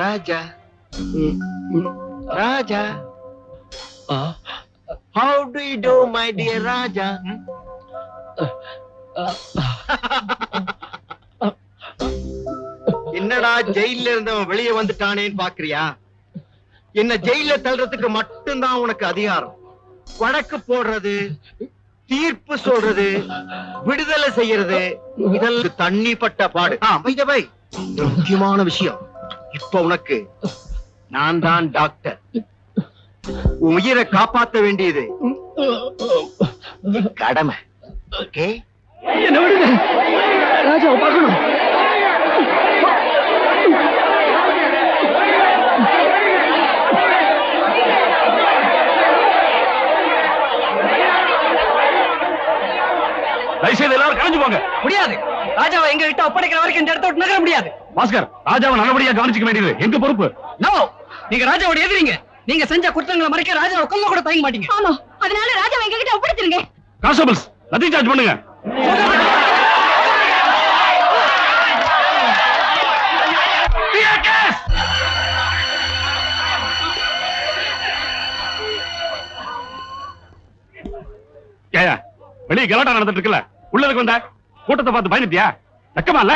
Raja. Raja. How do you do, my dear Raja? என்னடா ஜெயில இருந்தவன் வெளியே வந்துட்டானேன்னு பாக்குறியா? என்ன ஜெயில தள்ளுறதுக்கு மட்டும்தான் உனக்கு அதிகாரம். வழக்கு போடுறது, தீர்ப்பு சொல்றது, விடுதலை செய்யறது, இதெல்லாம் தண்ணி பட்ட பாடு. பை முக்கியமான விஷயம், இப்ப உனக்கு நான் தான் டாக்டர். உன் உயிரை காப்பாற்ற வேண்டியது கடமை. ஓகே, என்ன விடுங்க, ராஜாவை பார்க்கணும். தயவுசெய்து எல்லாரும் கலைஞ்சு போங்க. முடியாது, ராஜாவை எங்க கிட்ட ஒப்படைக்கிற வரைக்கும் இந்த இடத்த விட்டு நகர முடியாது. பாஸ்கர், ராஜாவை நல்லபடியா கவனிச்சுக்க வேண்டியது எங்க பொறுப்பு. நோ, நீங்க ராஜாவோட எதிரிங்க. நீங்க செஞ்ச குற்றங்களை மறைக்க ராஜாவை கொல்ல கூட தயங்க மாட்டீங்க. ஆமா, அதனால ராஜாவை எங்க கிட்ட ஒப்படைச்சிருங்க. கான்ஸ்டபிள்ஸ், லத்தி சார்ஜ் பண்ணுங்க. வெளியே கலாட்டா நடந்துட்டு இருக்குல்ல, உள்ளதுக்கு வந்த கூட்டத்தை பார்த்து பயந்துட்டியா? வெக்கமா இல்ல?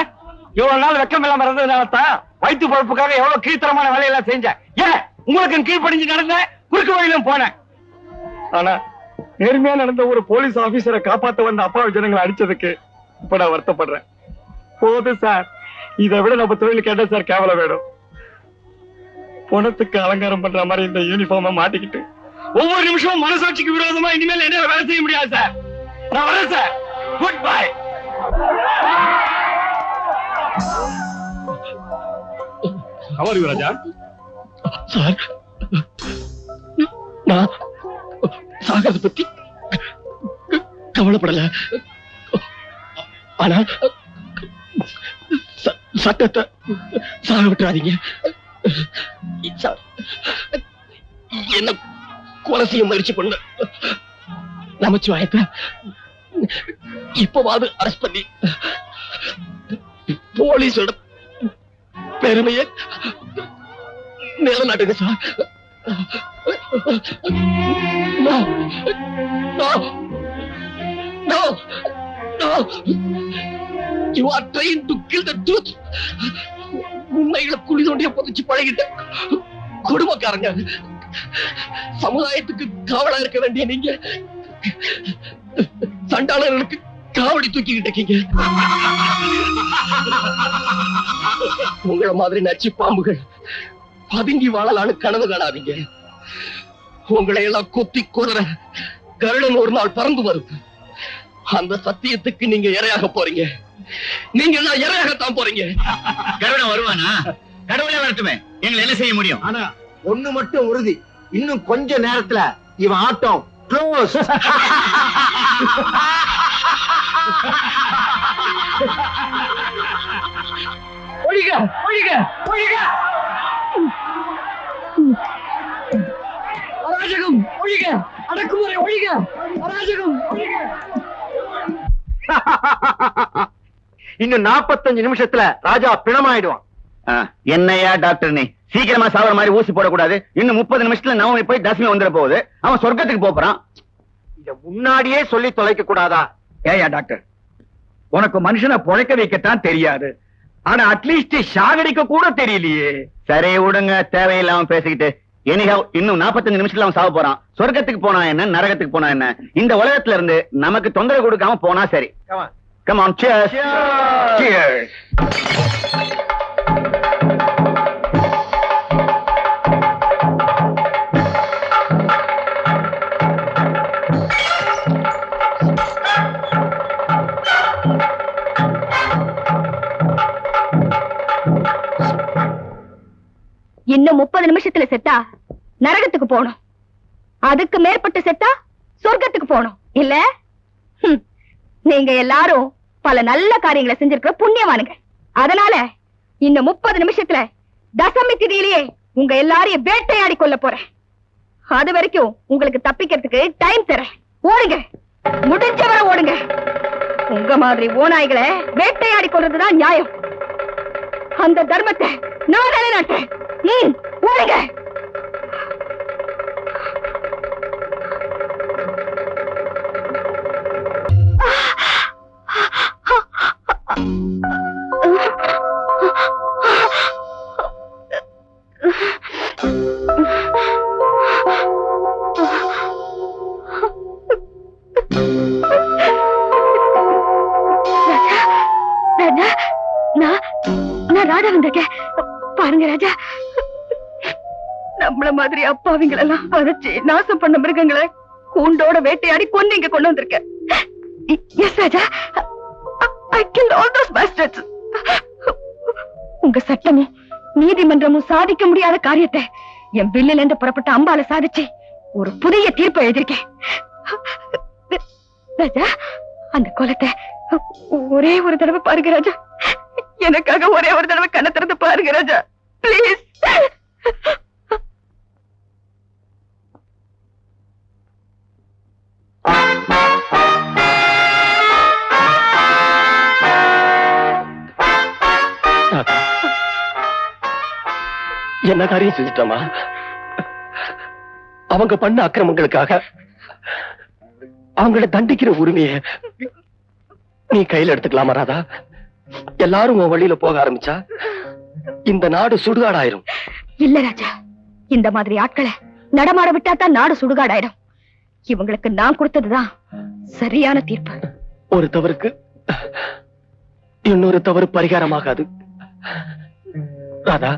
இவ்வளவு நாள் வெக்கம் இல்லாம இருந்ததுனாலதான் வயிற்று பொழப்புக்காக எவ்வளவு கீழ்த்தரமான வேலையெல்லாம் செஞ்சேன். ஏன் உங்களுக்கு கீழ்படிஞ்சு நடந்த குறுக்கு வழியிலும் போனேன். ஆனா நேர்மையா நடந்த ஒரு போலீஸ் ஆபீசரை காப்பாத்த வந்த அப்பாவி ஜனங்களை அடிச்சதுக்கு இப்ப நான் வருத்தப்படுறேன். போது சார், இதை விட நம்ம தொழில் கேட்ட சார் கேவலம் வேணும். பணத்துக்கு அலங்காரம் பண்ற மாதிரி இந்த யூனிஃபார்மை மாட்டிக்கிட்டு ஒவ்வொரு நிமிஷமும் மனசாட்சிக்கு விரோதமா இனிமேல் என்ன வேலை செய்ய முடியாது சார். நான் வரேன் sir. Good bye. How are you, Raja? Sir, நான் சாகரத்தை பத்தி கவலைப்படல. ஆனா சட்டத்தை சாக விட்டுறாதீங்க. என்ன கொலை செய்ய முயற்சி பண்ண நமச்சிவாயத்தை இப்பவாது அரெஸ்ட் பண்ணி போலீஸோட பெருமையை நிலநாட்டுங்க sir. No, no, no, no. You are trying to kill the truth. உண்மைகளை குழி தோண்டிய புதைச்சு பழகிட்ட குடும்பக்காரங்க, சமுதாயத்துக்கு காவலா இருக்க வேண்டிய நீங்க சண்டாளர்களுக்கு காவடி தூக்கிக்கிட்டு இருக்கீங்க. உங்களை மாதிரி நச்சு பாம்புகள் பதுங்கி வாழலான்னு கனவு காணாதீங்க. உங்களை எல்லாம் கொத்தி குதிர கருடன் ஒரு நாள் பறந்து வரும். அந்த சத்தியத்துக்கு நீங்க இரையாக போறீங்க. நீங்க எல்லாம் இரையாகத்தான் போறீங்க. கருடன் வருவானா? கடவுளே வரட்டுமே, எங்களை என்ன செய்ய முடியும்? ஆனா ஒண்ணு மட்டும் உறுதி, இன்னும் கொஞ்ச நேரத்துல இவன் ஆட்டம் க்ளோஸ். ஒழிக, ஒழிக, ஒழிக. அராஜகம் ஒழிக, அடக்குமுறை ஒழிக, அராஜகம் ஒழிக. இன்னும் 45 நிமிஷத்துல ராஜா பிணமாயிடுவான். என்னையா டாக்டர், நீ சீக்கிரமா சாவர மாதிரி ஊசி போடக்கூடாது. இன்னும் 30 நிமிஷத்துல நவமி போய் தசமி வந்துட போகுது. அவன் சொர்க்கத்துக்கு போறான். இத முன்னாடியே சொல்லி தொலைக்க கூடாதா? ஏயா டாக்டர், உனக்கு மனுஷனை பொழைக்க வைக்கத்தான் தெரியாது, ஆனா அட்லீஸ்ட் சாகடிக்க கூட தெரியலையே. சரி விடுங்க, தேவையில்லாம பேசிக்கிட்டு. எனிஹவ், இன்னும் 45 நிமிஷத்துல அவன் சாவ போறான். சொர்க்கத்துக்கு போனா என்ன, நரகத்துக்கு போனா என்ன, இந்த உலகத்துல இருந்து நமக்கு தொந்தரவு கொடுக்காம போனா சரி. Come on, cheers. Cheers. இன்னும் 30 நிமிஷத்துல செத்தா நரகத்துக்கு போகணும். அதுக்கு மேற்பட்டு செத்தா சொர்க்கத்துக்கு போகணும். இல்ல, நீங்க எல்லாரும் பல நல்ல காரியங்களை செஞ்சிருக்கிற புண்ணியவானுங்க. அதனால இன்னும் 30 நிமிஷத்துல தசமி திதியிலேயே உங்க எல்லாரையும் வேட்டையாடி கொள்ள போறேன். அது வரைக்கும் உங்களுக்கு தப்பிக்கிறதுக்கு டைம் தரேன். ஓடுங்க, முடிஞ்சவரை ஓடுங்க. உங்க மாதிரி ஓநாய்களை வேட்டையாடி கொள்றதுதான் நியாயம். அந்த தர்மத்தை நான் நிலைநாட்டுறேன். ஓடுங்க. ராஜா, நான் ராஜா வந்திருக்கேன். பாருங்க ராஜா, நம்மள மாதிரி அப்பாவிங்களெல்லாம் அரைச்சி நாசம் பண்ண மிருகங்களை கூண்டோட வேட்டையாடி கொண்டு இங்க கொண்டு வந்திருக்கேன். Yes Raja, I killed all those bastards. உங்க சட்டமும் நீதிமன்றமும் சாதிக்க முடியாத காரியத்தை என் பில்லில் இருந்து புறப்பட்ட அம்பால சாதிச்சு ஒரு புதிய தீர்ப்பை எழுதியிருக்கேன். ராஜா, அந்த கோலத்தை ஒரே ஒரு தடவை பாருங்க ராஜா. எனக்காக ஒரே ஒரு தடவை கண்ணை திறந்து பாருங்க ராஜா, பிளீஸ். என்ன காரியம் செஞ்சுட்டோமா? அவங்க பண்ண அக்கிரமங்களுக்காக அவங்கள தண்டிக்கிற உரிமையை நீ கையில எடுத்துக்கலாமா ராதா? எல்லாரும் உன் வழியில போக ஆரம்பிச்சா இந்த நாடு சுடுகாடாயிரும். இல்ல ராஜா, இந்த மாதிரி ஆட்களை நடமாட விட்டா தான் நாடு சுடுகாடாயிடும். இவங்களுக்கு நான் கொடுத்ததுதான் சரியான தீர்ப்பு. ஒரு தவறுக்கு இன்னொரு தவறு பரிகாரமாகாது ராதா.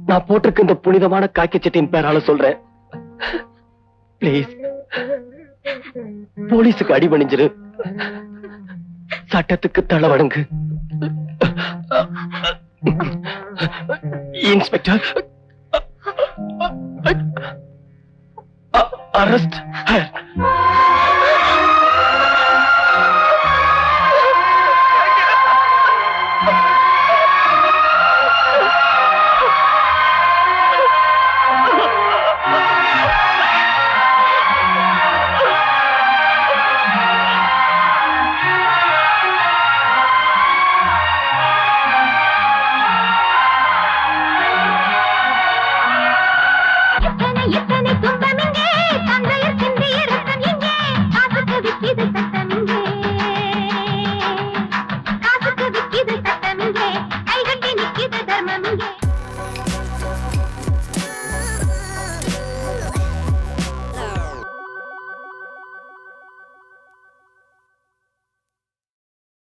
நான் போட்டிருக்க இந்த புனிதமான காக்கி சட்டையின் பேரால சொல்றேன், பிளீஸ் போலீஸுக்கு அடிபணிஞ்சிரு, சட்டத்துக்கு தளவடங்கு. Inspector, arrest.